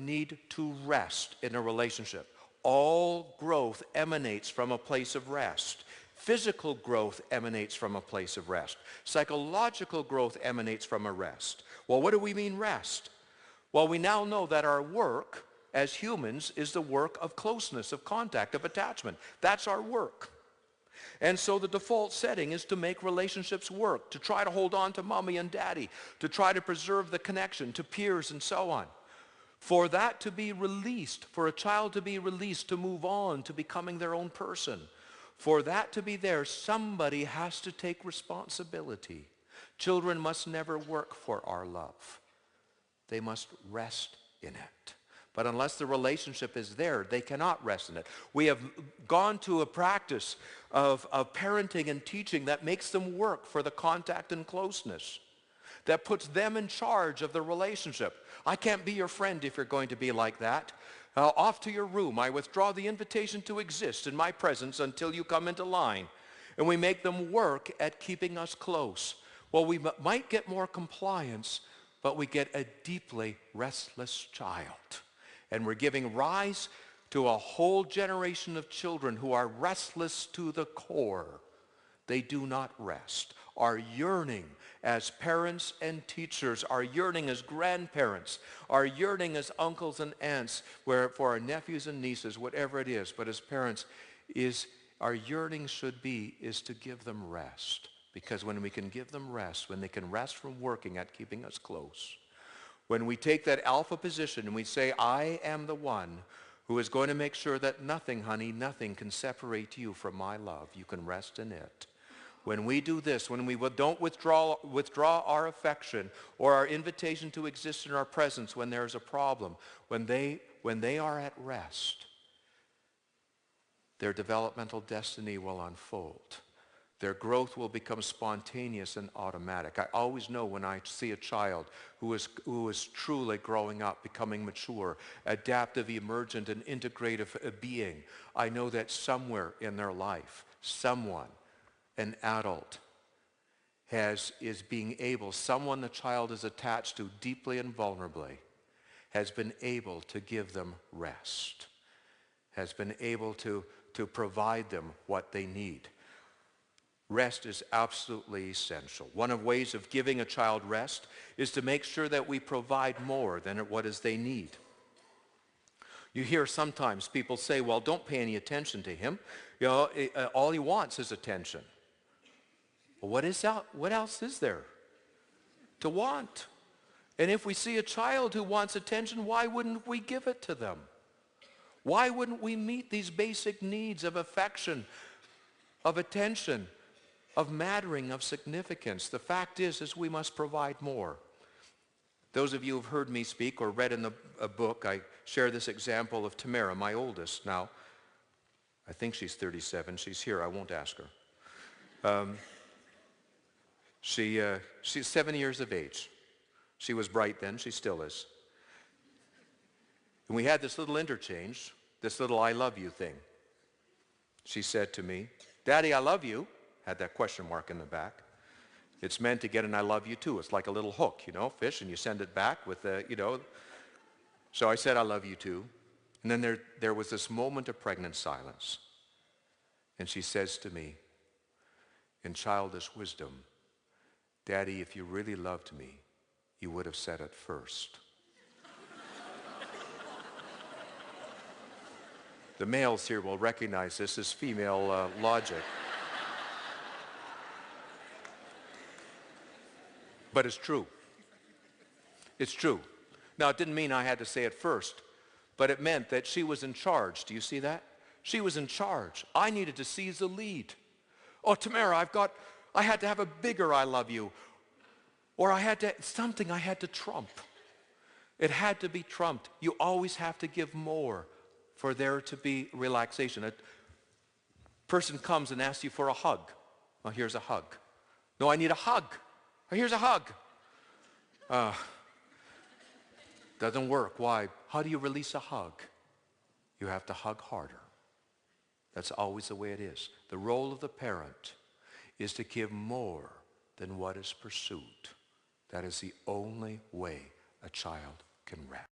need to rest in a relationship. All growth emanates from a place of rest. Physical growth emanates from a place of rest. Psychological growth emanates from a rest. Well, what do we mean rest? Well, we now know that our work as humans is the work of closeness, of contact, of attachment. That's our work. And so the default setting is to make relationships work, to try to hold on to mommy and daddy, to try to preserve the connection to peers and so on. For that to be released, for a child to be released, to move on, to becoming their own person, for that to be there, somebody has to take responsibility. Children must never work for our love. They must rest in it. But unless the relationship is there, they cannot rest in it. We have gone to a practice of parenting and teaching that makes them work for the contact and closeness, that puts them in charge of the relationship. I can't be your friend if you're going to be like that. Off to your room. I withdraw the invitation to exist in my presence until you come into line. And we make them work at keeping us close. Well, we might get more compliance, but we get a deeply restless child. And we're giving rise to a whole generation of children who are restless to the core. They do not rest. Our yearning as parents and teachers, our yearning as grandparents, our yearning as uncles and aunts, for our nephews and nieces, whatever it is, but as parents, our yearning should be is to give them rest. Because when we can give them rest, when they can rest from working at keeping us close, when we take that alpha position and we say, I am the one who is going to make sure that nothing, honey, nothing can separate you from my love. You can rest in it. When we do this, when we don't withdraw our affection or our invitation to exist in our presence when there's a problem, when they are at rest, their developmental destiny will unfold. Their growth will become spontaneous and automatic. I always know when I see a child who is truly growing up, becoming mature, adaptive, emergent, and integrative being, I know that somewhere in their life, someone, an adult, someone the child is attached to deeply and vulnerably, has been able to give them rest, has been able to provide them what they need. Rest is absolutely essential. One of the ways of giving a child rest is to make sure that we provide more than what is they need. You hear sometimes people say, well, don't pay any attention to him. You know, all he wants is attention. Well, what else is there to want? And if we see a child who wants attention, why wouldn't we give it to them? Why wouldn't we meet these basic needs of affection, of attention, of mattering, of significance? The fact is we must provide more. Those of you who have heard me speak or read in a book, I share this example of Tamara, my oldest now. I think she's 37. She's here. I won't ask her. She's 7 years of age. She was bright then. She still is. And we had this little interchange, this little I love you thing. She said to me, Daddy, I love you. Had that question mark in the back. It's meant to get an I love you too. It's like a little hook, fish, and you send it back with So I said, I love you too. And then there was this moment of pregnant silence. And she says to me, in childish wisdom, Daddy, if you really loved me, you would have said it first. The males here will recognize this as female logic. But it's true. It's true. Now, it didn't mean I had to say it first, but it meant that she was in charge. Do you see that? She was in charge. I needed to seize the lead. Oh, Tamara, I had to have a bigger I love you. Or I had to trump. It had to be trumped. You always have to give more for there to be relaxation. A person comes and asks you for a hug. Well, here's a hug. No, I need a hug. Here's a hug. Doesn't work. Why? How do you release a hug? You have to hug harder. That's always the way it is. The role of the parent is to give more than what is pursued. That is the only way a child can rest.